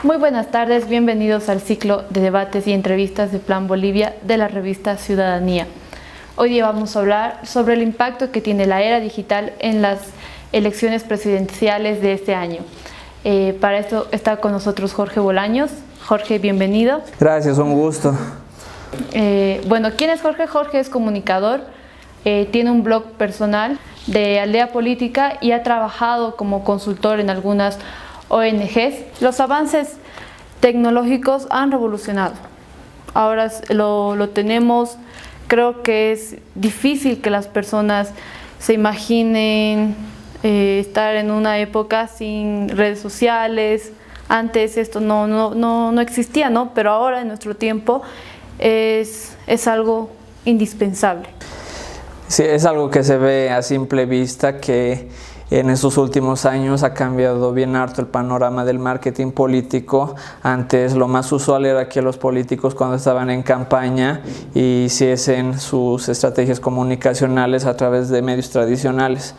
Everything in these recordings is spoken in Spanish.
Muy buenas tardes, bienvenidos al ciclo de debates y entrevistas de Plan Bolivia de la revista Ciudadanía. Hoy día vamos a hablar sobre el impacto que tiene la era digital en las elecciones presidenciales de este año. Para esto está con nosotros Jorge Bolaños. Jorge, bienvenido. Gracias, un gusto. ¿Quién es Jorge? Jorge es comunicador, tiene un blog personal de Aldea Política y ha trabajado como consultor en algunas ONGs. Los avances tecnológicos han revolucionado. Ahora lo tenemos. Creo que es difícil que las personas se imaginen estar en una época sin redes sociales. Antes esto no existía, ¿no? Pero ahora en nuestro tiempo es algo indispensable. Sí, es algo que se ve a simple vista que en estos últimos años ha cambiado bien harto el panorama del marketing político. Antes lo más usual era que los políticos, cuando estaban en campaña, hiciesen sus estrategias comunicacionales a través de medios tradicionales.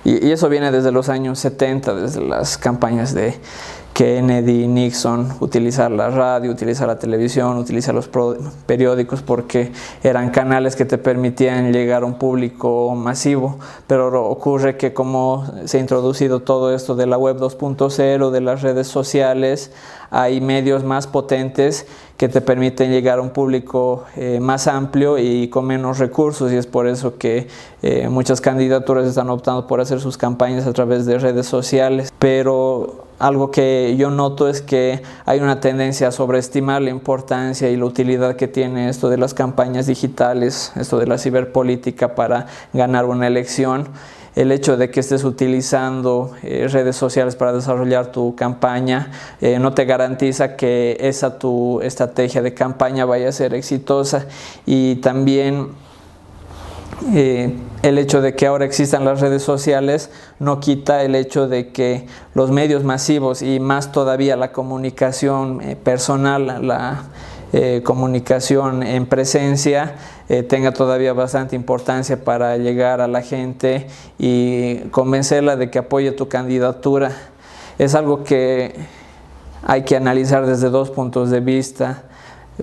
Y eso viene desde los años 70, desde las campañas de Kennedy, Nixon, utilizar la radio, utilizar la televisión, utilizar los periódicos, porque eran canales que te permitían llegar a un público masivo. Pero ocurre que como se ha introducido todo esto de la web 2.0, de las redes sociales, hay medios más potentes que te permiten llegar a un público más amplio y con menos recursos, y es por eso que muchas candidaturas están optando por hacer sus campañas a través de redes sociales. Pero algo que yo noto es que hay una tendencia a sobreestimar la importancia y la utilidad que tiene esto de las campañas digitales, esto de la ciberpolítica para ganar una elección. El hecho de que estés utilizando redes sociales para desarrollar tu campaña no te garantiza que tu estrategia de campaña vaya a ser exitosa. Y también el hecho de que ahora existan las redes sociales no quita el hecho de que los medios masivos y más todavía la comunicación personal, la comunicación en presencia, tenga todavía bastante importancia para llegar a la gente y convencerla de que apoye tu candidatura. Es algo que hay que analizar desde dos puntos de vista.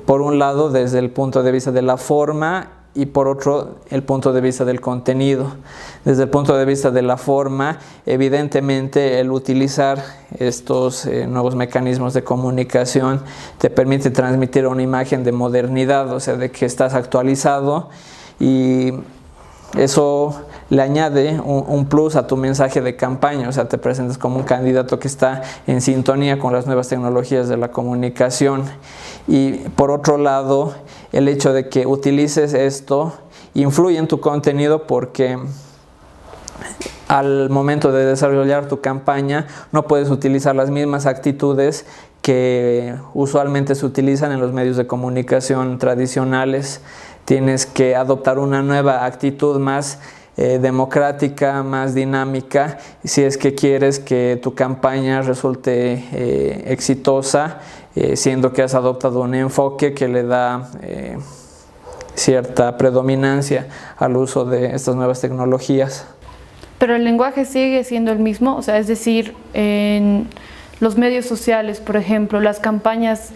Por un lado, desde el punto de vista de la forma, y por otro, el punto de vista del contenido. Desde el punto de vista de la forma, evidentemente el utilizar estos nuevos mecanismos de comunicación te permite transmitir una imagen de modernidad, o sea, de que estás actualizado, y eso le añade un plus a tu mensaje de campaña, o sea, te presentas como un candidato que está en sintonía con las nuevas tecnologías de la comunicación. Y por otro lado, el hecho de que utilices esto influye en tu contenido, porque al momento de desarrollar tu campaña no puedes utilizar las mismas actitudes que usualmente se utilizan en los medios de comunicación tradicionales. Tienes que adoptar una nueva actitud más democrática, más dinámica, si es que quieres que tu campaña resulte exitosa, siendo que has adoptado un enfoque que le da cierta predominancia al uso de estas nuevas tecnologías. Pero el lenguaje sigue siendo el mismo, o sea, es decir, en los medios sociales, por ejemplo, las campañas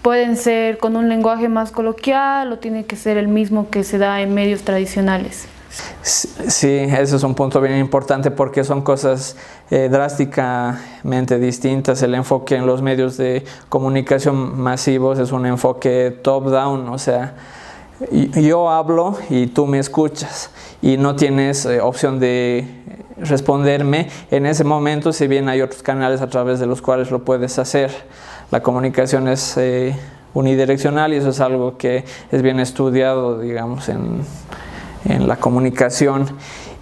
pueden ser con un lenguaje más coloquial o tiene que ser el mismo que se da en medios tradicionales. Sí, ese es un punto bien importante, porque son cosas drásticamente distintas. El enfoque en los medios de comunicación masivos es un enfoque top-down, o sea, yo hablo y tú me escuchas y no tienes opción de responderme en ese momento, si bien hay otros canales a través de los cuales lo puedes hacer. La comunicación es unidireccional, y eso es algo que es bien estudiado, digamos, en la comunicación.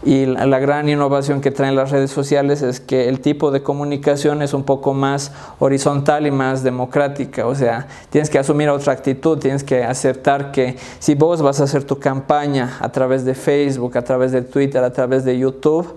Y la gran innovación que traen las redes sociales es que el tipo de comunicación es un poco más horizontal y más democrática. O sea, tienes que asumir otra actitud, tienes que aceptar que si vos vas a hacer tu campaña a través de Facebook, a través de Twitter, a través de YouTube,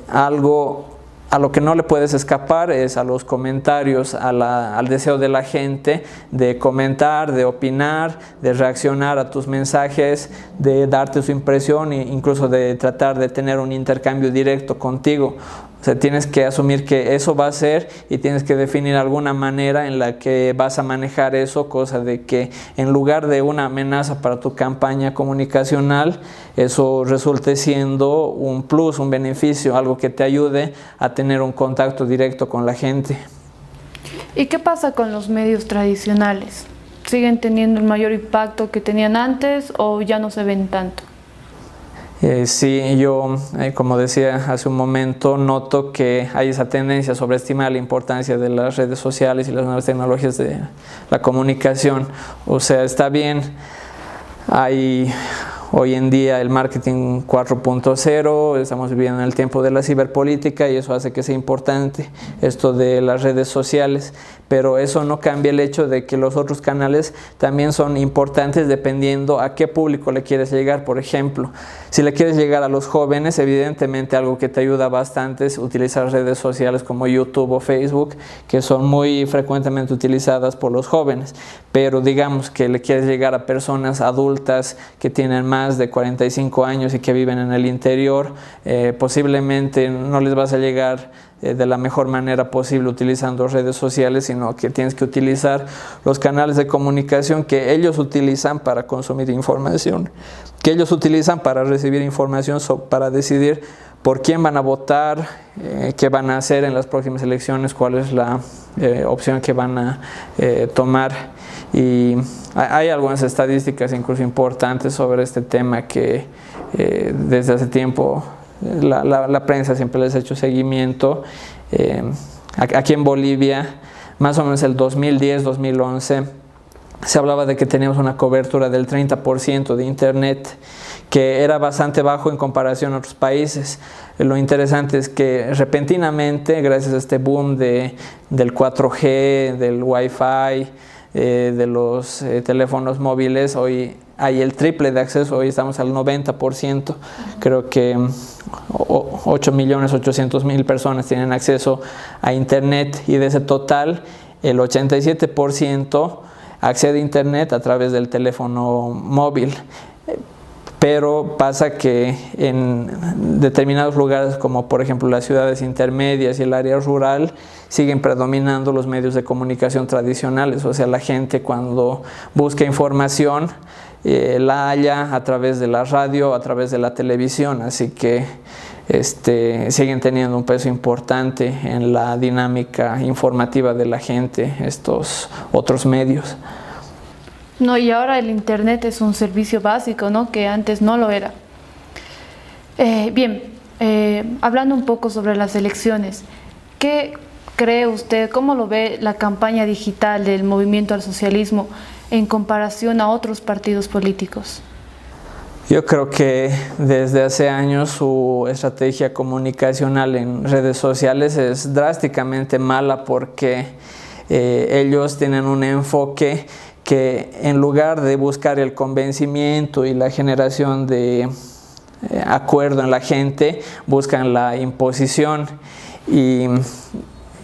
algo a lo que no le puedes escapar es a los comentarios, al deseo de la gente de comentar, de opinar, de reaccionar a tus mensajes, de darte su impresión e incluso de tratar de tener un intercambio directo contigo. O sea, tienes que asumir que eso va a ser y tienes que definir alguna manera en la que vas a manejar eso, cosa de que en lugar de una amenaza para tu campaña comunicacional, eso resulte siendo un plus, un beneficio, algo que te ayude a tener un contacto directo con la gente. ¿Y qué pasa con los medios tradicionales? ¿Siguen teniendo el mayor impacto que tenían antes o ya no se ven tanto? Sí, yo, como decía hace un momento, noto que hay esa tendencia a sobreestimar la importancia de las redes sociales y las nuevas tecnologías de la comunicación. O sea, está bien, hay hoy en día el marketing 4.0, estamos viviendo en el tiempo de la ciberpolítica y eso hace que sea importante esto de las redes sociales, pero eso no cambia el hecho de que los otros canales también son importantes dependiendo a qué público le quieres llegar. Por ejemplo, si le quieres llegar a los jóvenes, evidentemente algo que te ayuda bastante es utilizar redes sociales como YouTube o Facebook, que son muy frecuentemente utilizadas por los jóvenes, pero digamos que le quieres llegar a personas adultas que tienen más de 45 años y que viven en el interior, posiblemente no les vas a llegar de la mejor manera posible utilizando redes sociales, sino que tienes que utilizar los canales de comunicación que ellos utilizan para consumir información, que ellos utilizan para recibir información, para decidir por quién van a votar, qué van a hacer en las próximas elecciones, cuál es la opción que van a tomar. Y hay algunas estadísticas incluso importantes sobre este tema que desde hace tiempo la prensa siempre les ha hecho seguimiento. Aquí en Bolivia, más o menos el 2010-2011, se hablaba de que teníamos una cobertura del 30% de internet, que era bastante bajo en comparación a otros países. Lo interesante es que repentinamente, gracias a este boom del 4G, del Wi-Fi, de los teléfonos móviles, hoy hay el triple de acceso, hoy estamos al 90%, creo que 8.800.000 personas tienen acceso a internet y de ese total el 87% accede a internet a través del teléfono móvil. Pero pasa que en determinados lugares, como por ejemplo las ciudades intermedias y el área rural, siguen predominando los medios de comunicación tradicionales. O sea, la gente cuando busca información la halla a través de la radio, a través de la televisión. Así que siguen teniendo un peso importante en la dinámica informativa de la gente, estos otros medios. No, y ahora el internet es un servicio básico, ¿no? Que antes no lo era. Hablando un poco sobre las elecciones, ¿qué cree usted, cómo lo ve la campaña digital del Movimiento al Socialismo en comparación a otros partidos políticos? Yo creo que desde hace años su estrategia comunicacional en redes sociales es drásticamente mala porque ellos tienen un enfoque que en lugar de buscar el convencimiento y la generación de acuerdo en la gente, buscan la imposición, y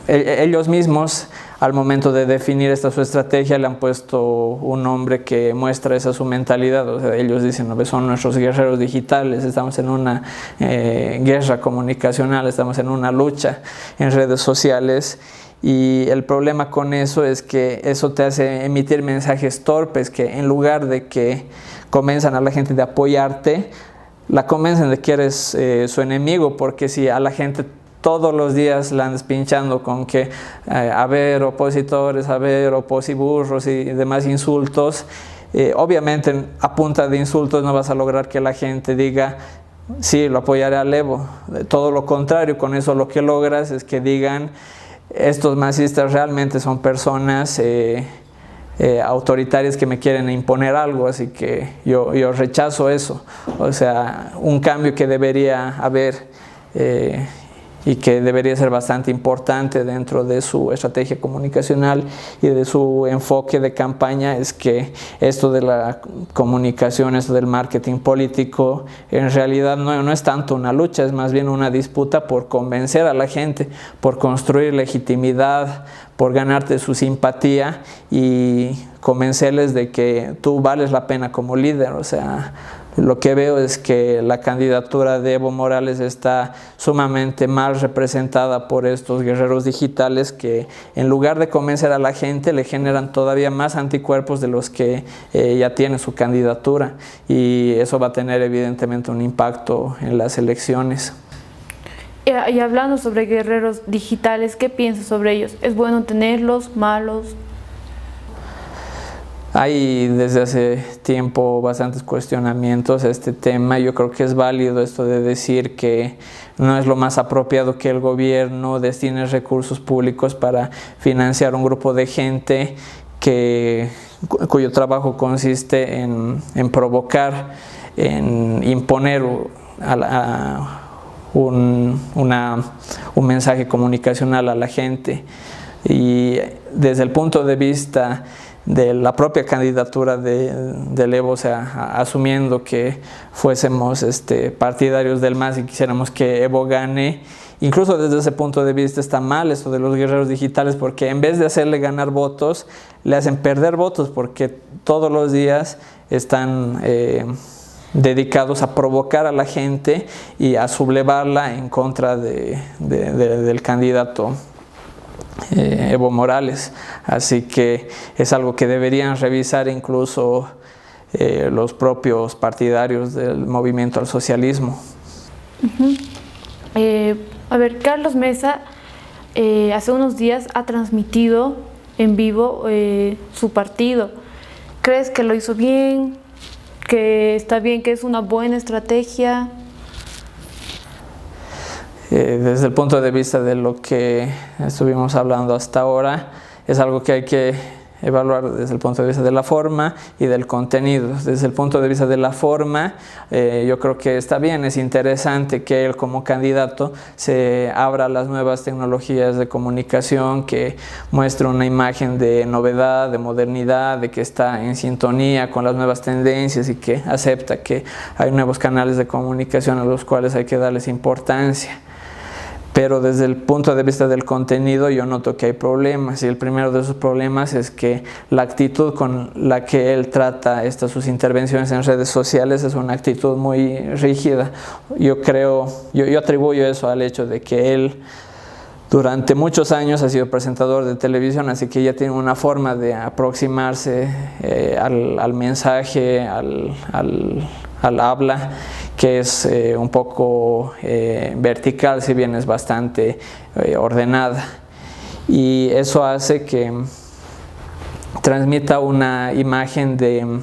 ellos mismos al momento de definir esta su estrategia le han puesto un nombre que muestra esa su mentalidad. O sea, ellos dicen, no, son nuestros guerreros digitales, estamos en una guerra comunicacional, estamos en una lucha en redes sociales. Y el problema con eso es que eso te hace emitir mensajes torpes que en lugar de que convenzan a la gente de apoyarte, la convencen de que eres su enemigo, porque si a la gente todos los días la andas pinchando con que a ver opositores, a ver oposiburros y demás insultos, obviamente a punta de insultos no vas a lograr que la gente diga sí, lo apoyaré al Evo. Todo lo contrario, con eso lo que logras es que digan estos masistas realmente son personas autoritarias que me quieren imponer algo, así que yo rechazo eso. O sea, un cambio que debería haber, y que debería ser bastante importante dentro de su estrategia comunicacional y de su enfoque de campaña, es que esto de la comunicación, esto del marketing político, en realidad no es tanto una lucha, es más bien una disputa por convencer a la gente, por construir legitimidad, por ganarte su simpatía y convencerles de que tú vales la pena como líder. O sea, lo que veo es que la candidatura de Evo Morales está sumamente mal representada por estos guerreros digitales que, en lugar de convencer a la gente, le generan todavía más anticuerpos de los que ya tiene su candidatura, y eso va a tener evidentemente un impacto en las elecciones. Y hablando sobre guerreros digitales, ¿qué piensas sobre ellos? ¿Es bueno tenerlos, malos? Hay desde hace tiempo bastantes cuestionamientos a este tema. Yo creo que es válido esto de decir que no es lo más apropiado que el gobierno destine recursos públicos para financiar un grupo de gente cuyo trabajo consiste en provocar, en imponer un mensaje comunicacional a la gente. Y desde el punto de vista de la propia candidatura del Evo, o sea, asumiendo que fuésemos partidarios del MAS y quisiéramos que Evo gane, incluso desde ese punto de vista está mal esto de los guerreros digitales, porque en vez de hacerle ganar votos, le hacen perder votos, porque todos los días están dedicados a provocar a la gente y a sublevarla en contra del candidato Evo Morales. Así que es algo que deberían revisar incluso los propios partidarios del movimiento al socialismo. A ver, Carlos Mesa hace unos días ha transmitido en vivo su partido. ¿Crees que lo hizo bien? ¿Que está bien, que es una buena estrategia? Desde el punto de vista de lo que estuvimos hablando hasta ahora, es algo que hay que evaluar desde el punto de vista de la forma y del contenido. Desde el punto de vista de la forma, yo creo que está bien, es interesante que él como candidato se abra a las nuevas tecnologías de comunicación, que muestre una imagen de novedad, de modernidad, de que está en sintonía con las nuevas tendencias y que acepta que hay nuevos canales de comunicación a los cuales hay que darles importancia. Pero desde el punto de vista del contenido yo noto que hay problemas, y el primero de esos problemas es que la actitud con la que él trata sus intervenciones en redes sociales es una actitud muy rígida. Yo atribuyo eso al hecho de que él durante muchos años ha sido presentador de televisión, así que ya tiene una forma de aproximarse al mensaje, al habla, que es un poco vertical, si bien es bastante ordenada, y eso hace que transmita una imagen de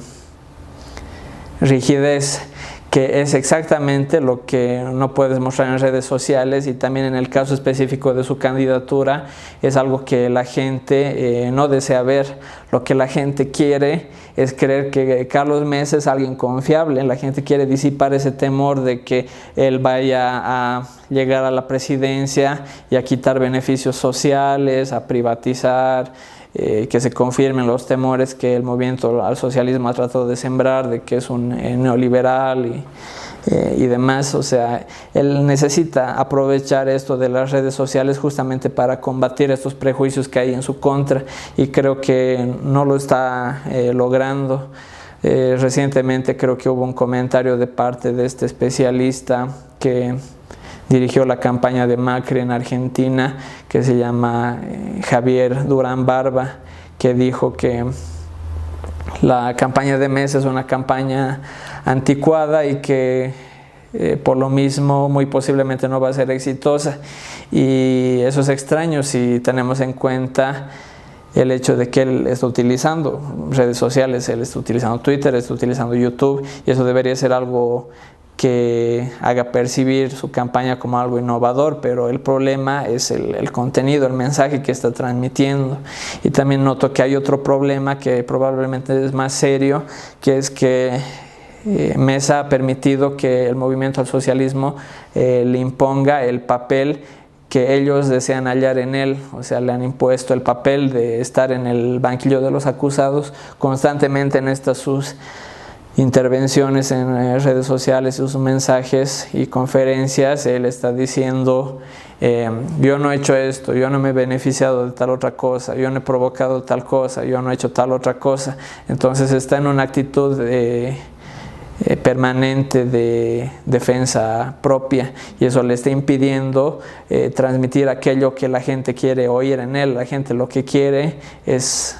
rigidez, que es exactamente lo que no puedes mostrar en redes sociales, y también en el caso específico de su candidatura es algo que la gente no desea ver. Lo que la gente quiere es creer que Carlos Mesa es alguien confiable. La gente quiere disipar ese temor de que él vaya a llegar a la presidencia y a quitar beneficios sociales, a privatizar, que se confirmen los temores que el movimiento al socialismo ha tratado de sembrar, de que es un neoliberal y demás. O sea, él necesita aprovechar esto de las redes sociales justamente para combatir estos prejuicios que hay en su contra, y creo que no lo está logrando. Recientemente creo que hubo un comentario de parte de este especialista que dirigió la campaña de Macri en Argentina, que se llama Javier Durán Barba, que dijo que la campaña de Mesa es una campaña anticuada y que por lo mismo muy posiblemente no va a ser exitosa. Y eso es extraño si tenemos en cuenta el hecho de que él está utilizando redes sociales, él está utilizando Twitter, está utilizando YouTube, y eso debería ser algo que haga percibir su campaña como algo innovador, pero el problema es el contenido, el mensaje que está transmitiendo. Y también noto que hay otro problema que probablemente es más serio, que es que Mesa ha permitido que el movimiento al socialismo le imponga el papel que ellos desean hallar en él. O sea, le han impuesto el papel de estar en el banquillo de los acusados constantemente en estas sus intervenciones en redes sociales, sus mensajes y conferencias. Él está diciendo, yo no he hecho esto, yo no me he beneficiado de tal otra cosa, yo no he provocado tal cosa, yo no he hecho tal otra cosa. Entonces está en una actitud permanente de defensa propia, y eso le está impidiendo transmitir aquello que la gente quiere oír en él. La gente lo que quiere es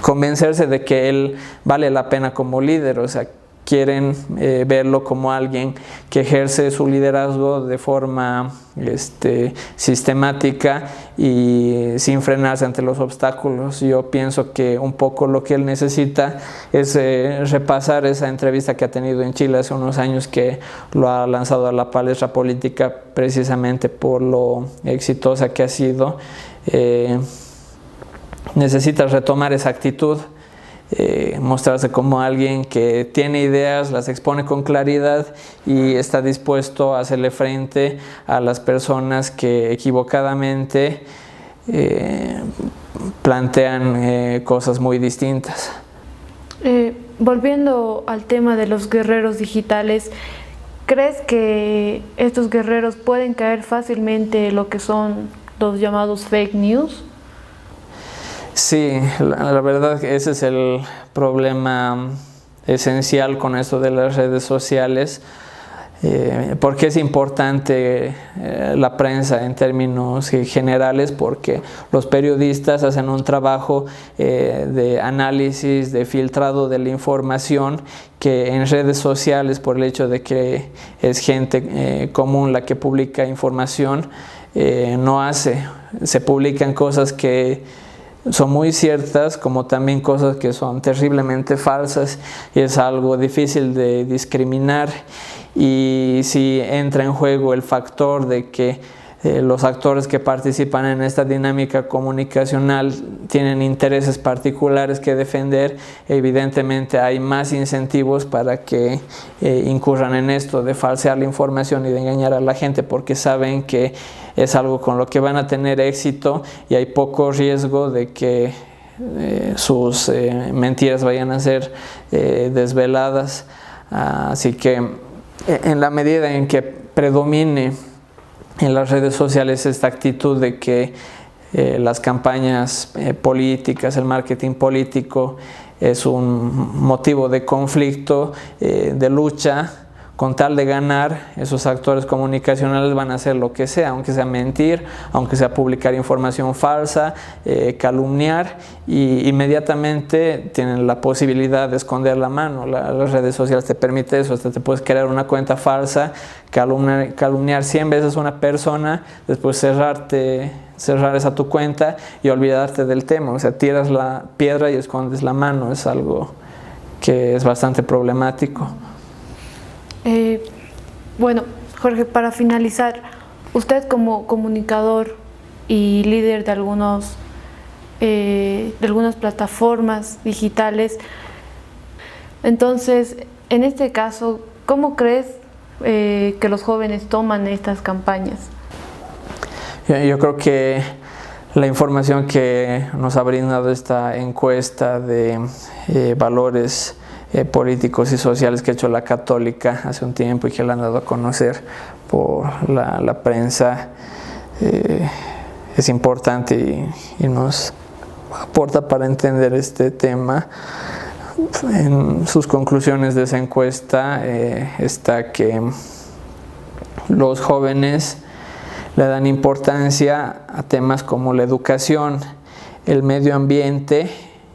convencerse de que él vale la pena como líder. O sea, quieren verlo como alguien que ejerce su liderazgo de forma sistemática y sin frenarse ante los obstáculos. Yo pienso que un poco lo que él necesita es repasar esa entrevista que ha tenido en Chile hace unos años, que lo ha lanzado a la palestra política precisamente por lo exitosa que ha sido. Necesita retomar esa actitud, mostrarse como alguien que tiene ideas, las expone con claridad y está dispuesto a hacerle frente a las personas que equivocadamente plantean cosas muy distintas. Volviendo al tema de los guerreros digitales, ¿crees que estos guerreros pueden caer fácilmente en lo que son los llamados fake news? Sí, la verdad que ese es el problema esencial con esto de las redes sociales. ¿Por qué es importante la prensa en términos generales? Porque los periodistas hacen un trabajo de análisis, de filtrado de la información, que en redes sociales, por el hecho de que es gente común la que publica información, no hace. Se publican cosas que son muy ciertas, como también cosas que son terriblemente falsas, y es algo difícil de discriminar. Y si entra en juego el factor de que los actores que participan en esta dinámica comunicacional tienen intereses particulares que defender, evidentemente hay más incentivos para que incurran en esto de falsear la información y de engañar a la gente, porque saben que es algo con lo que van a tener éxito y hay poco riesgo de que sus mentiras vayan a ser desveladas. Así que en la medida en que predomine en las redes sociales esta actitud de que las campañas políticas, el marketing político es un motivo de conflicto, de lucha, con tal de ganar, esos actores comunicacionales van a hacer lo que sea, aunque sea mentir, aunque sea publicar información falsa, calumniar, y inmediatamente tienen la posibilidad de esconder la mano. Las redes sociales te permiten eso. Hasta te puedes crear una cuenta falsa, calumniar 100 veces a una persona, después cerrar esa tu cuenta y olvidarte del tema. O sea, tiras la piedra y escondes la mano. Es algo que es bastante problemático. Bueno, Jorge, para finalizar, usted como comunicador y líder de algunas plataformas digitales, entonces, en este caso, ¿cómo crees que los jóvenes toman estas campañas? Yo creo que la información que nos ha brindado esta encuesta de valores políticos y sociales que ha hecho la Católica hace un tiempo y que la han dado a conocer por la prensa es importante y nos aporta para entender este tema. En sus conclusiones de esa encuesta está que los jóvenes le dan importancia a temas como la educación, el medio ambiente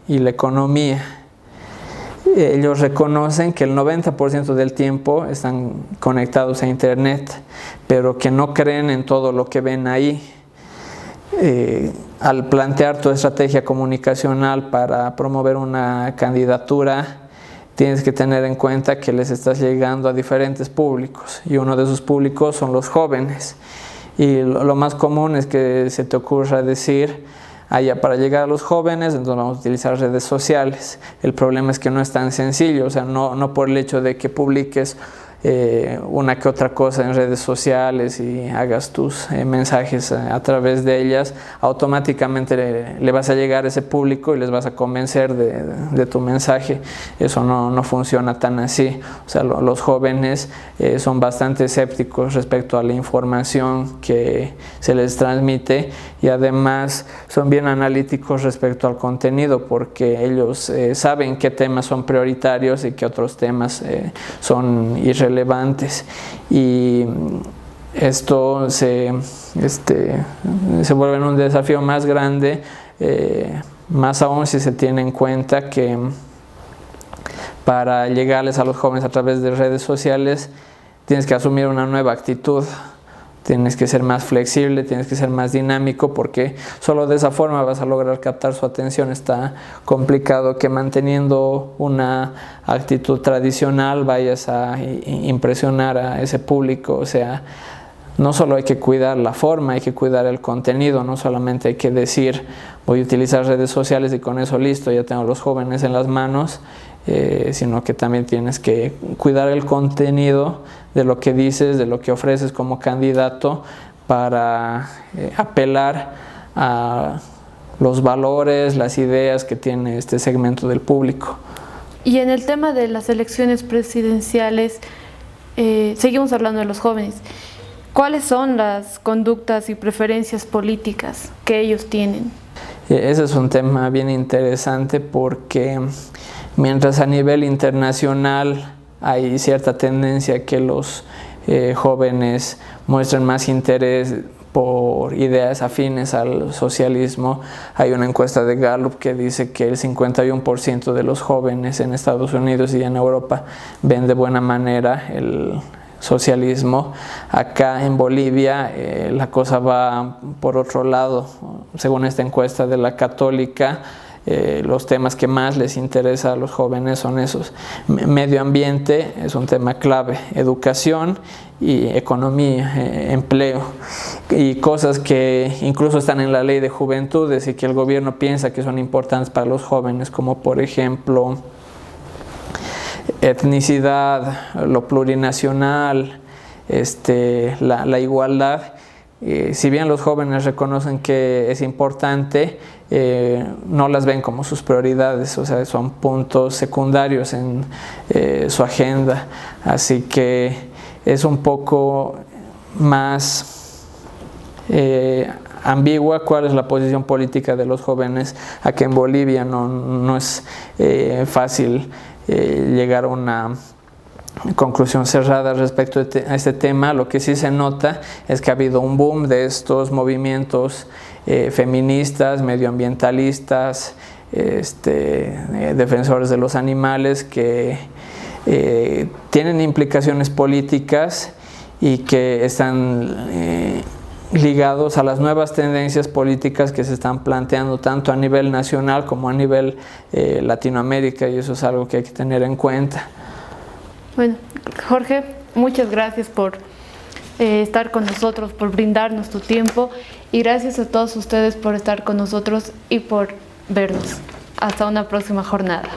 y la economía. Ellos reconocen que el 90% del tiempo están conectados a Internet, pero que no creen en todo lo que ven ahí. Al plantear tu estrategia comunicacional para promover una candidatura, tienes que tener en cuenta que les estás llegando a diferentes públicos, y uno de esos públicos son los jóvenes. Y lo más común es que se te ocurra decir: para llegar a los jóvenes, entonces vamos a utilizar redes sociales. El problema es que no es tan sencillo. O sea, no por el hecho de que publiques una que otra cosa en redes sociales y hagas tus mensajes a través de ellas, automáticamente le vas a llegar a ese público y les vas a convencer de tu mensaje. Eso no funciona tan así. O sea, los jóvenes son bastante escépticos respecto a la información que se les transmite, y además son bien analíticos respecto al contenido, porque ellos saben qué temas son prioritarios y qué otros temas son irrelevantes, y esto se vuelve un desafío más grande, más aún si se tiene en cuenta que para llegarles a los jóvenes a través de redes sociales tienes que asumir una nueva actitud. Tienes que ser más flexible, tienes que ser más dinámico, porque solo de esa forma vas a lograr captar su atención. Está complicado que manteniendo una actitud tradicional vayas a impresionar a ese público. O sea, no solo hay que cuidar la forma, hay que cuidar el contenido. No solamente hay que decir voy a utilizar redes sociales y con eso listo, ya tengo a los jóvenes en las manos, sino que también tienes que cuidar el contenido de lo que dices, de lo que ofreces como candidato, para apelar a los valores, las ideas que tiene este segmento del público. Y en el tema de las elecciones presidenciales, seguimos hablando de los jóvenes. ¿Cuáles son las conductas y preferencias políticas que ellos tienen? Ese es un tema bien interesante, porque mientras a nivel internacional hay cierta tendencia a que los jóvenes muestren más interés por ideas afines al socialismo, hay una encuesta de Gallup que dice que el 51% de los jóvenes en Estados Unidos y en Europa ven de buena manera el socialismo. Acá en Bolivia la cosa va por otro lado. Según esta encuesta de la Católica, los temas que más les interesa a los jóvenes son esos. Medio ambiente es un tema clave, educación y economía, empleo, y cosas que incluso están en la ley de juventudes y que el gobierno piensa que son importantes para los jóvenes, como por ejemplo etnicidad, lo plurinacional, la igualdad. Si bien los jóvenes reconocen que es importante, no las ven como sus prioridades. O sea, son puntos secundarios en su agenda. Así que es un poco más ambigua cuál es la posición política de los jóvenes. Aquí en Bolivia no es fácil llegar a una conclusión cerrada respecto a este tema. Lo que sí se nota es que ha habido un boom de estos movimientos feministas, medioambientalistas, defensores de los animales, que tienen implicaciones políticas y que están ligados a las nuevas tendencias políticas que se están planteando tanto a nivel nacional como a nivel Latinoamérica, y eso es algo que hay que tener en cuenta. Bueno, Jorge, muchas gracias por estar con nosotros, por brindarnos tu tiempo, y gracias a todos ustedes por estar con nosotros y por vernos. Hasta una próxima jornada.